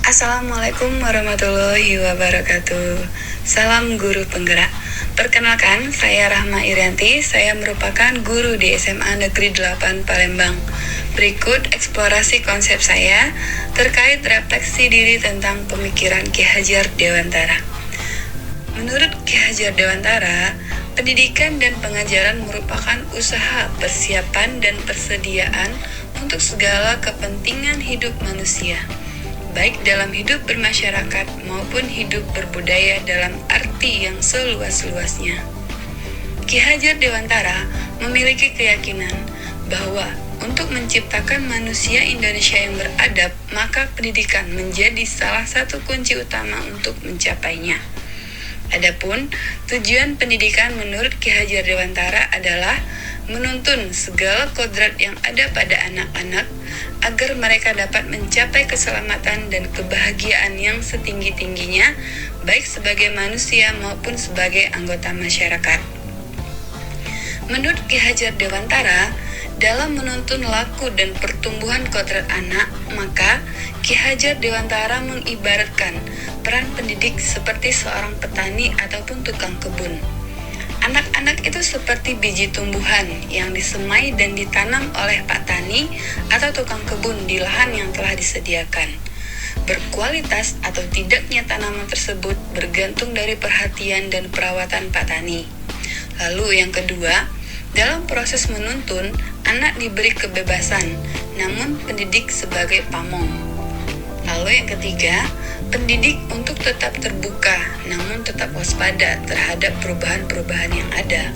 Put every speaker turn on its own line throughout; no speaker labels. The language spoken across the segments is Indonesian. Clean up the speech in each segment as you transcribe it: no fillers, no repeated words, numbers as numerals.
Assalamualaikum warahmatullahi wabarakatuh. Salam guru penggerak. Perkenalkan, saya Rahma Irianti. Saya merupakan guru di SMA Negeri 8 Palembang. Berikut eksplorasi konsep saya terkait refleksi diri tentang pemikiran Ki Hajar Dewantara. Menurut Ki Hajar Dewantara, pendidikan dan pengajaran merupakan usaha persiapan dan persediaan untuk segala kepentingan hidup manusia, baik dalam hidup bermasyarakat maupun hidup berbudaya dalam arti yang seluas-luasnya. Ki Hajar Dewantara memiliki keyakinan bahwa untuk menciptakan manusia Indonesia yang beradab, maka pendidikan menjadi salah satu kunci utama untuk mencapainya. Adapun tujuan pendidikan menurut Ki Hajar Dewantara adalah menuntun segala kodrat yang ada pada anak-anak agar mereka dapat mencapai keselamatan dan kebahagiaan yang setinggi-tingginya, baik sebagai manusia maupun sebagai anggota masyarakat. Menurut Ki Hajar Dewantara, dalam menuntun laku dan pertumbuhan kodrat anak, maka Ki Hajar Dewantara mengibaratkan peran pendidik seperti seorang petani ataupun tukang kebun. Anak-anak itu seperti biji tumbuhan yang disemai dan ditanam oleh Pak Tani atau tukang kebun di lahan yang telah disediakan. Berkualitas atau tidaknya tanaman tersebut bergantung dari perhatian dan perawatan Pak Tani. Lalu yang kedua, dalam proses menuntun, anak diberi kebebasan, namun pendidik sebagai pamong. Lalu yang ketiga, pendidik untuk tetap terbuka, namun tetap waspada terhadap perubahan-perubahan yang ada.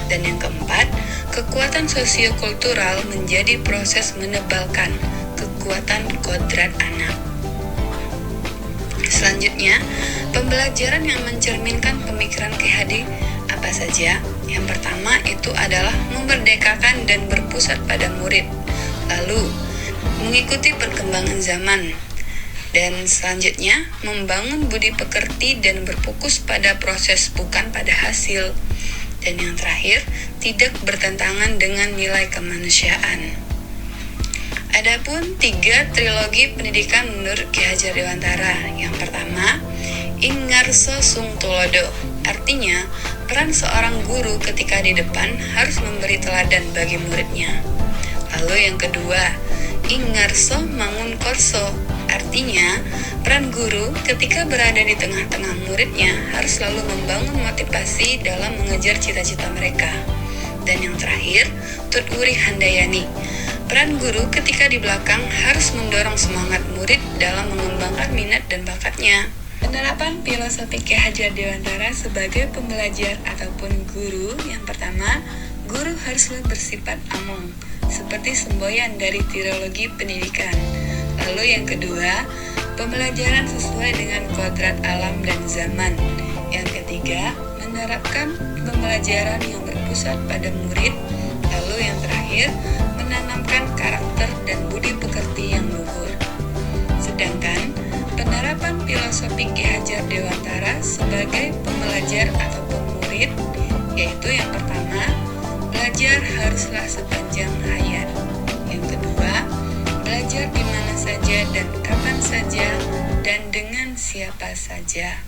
Dan yang keempat, kekuatan sosiokultural menjadi proses menebalkan kekuatan kodrat anak. Selanjutnya, pembelajaran yang mencerminkan pemikiran Ki Hajar apa saja? Yang pertama itu adalah memerdekakan dan berpusat pada murid. Lalu, mengikuti perkembangan zaman. Dan selanjutnya, membangun budi pekerti dan berfokus pada proses bukan pada hasil. Dan yang terakhir, tidak bertentangan dengan nilai kemanusiaan. Adapun 3 trilogi pendidikan menurut Ki Hajar Dewantara. Yang pertama, Ing Ngarso Sung Tulodo. Artinya, peran seorang guru ketika di depan harus memberi teladan bagi muridnya. Lalu yang kedua, Ing Ngarso Mangun Korso. Artinya, peran guru ketika berada di tengah-tengah muridnya harus selalu membangun motivasi dalam mengejar cita-cita mereka. Dan yang terakhir, Tut Wuri Handayani. Peran guru ketika di belakang harus mendorong semangat murid dalam mengembangkan minat dan bakatnya. Penerapan filosofi Ki Hajar Dewantara sebagai pembelajar ataupun guru. Yang pertama, guru haruslah bersifat among, seperti semboyan dari trilogi pendidikan. Lalu yang kedua, pembelajaran sesuai dengan kodrat alam dan zaman. Yang ketiga, menerapkan pembelajaran yang berpusat pada murid. Lalu yang terakhir, menanamkan karakter dan budi pekerti yang luhur. Sedangkan, penerapan filosofi Ki Hajar Dewantara sebagai pembelajar ataupun murid, yaitu yang pertama, belajar haruslah sepanjang hayat. Yang kedua, belajar di mana saja dan kapan saja dan dengan siapa saja.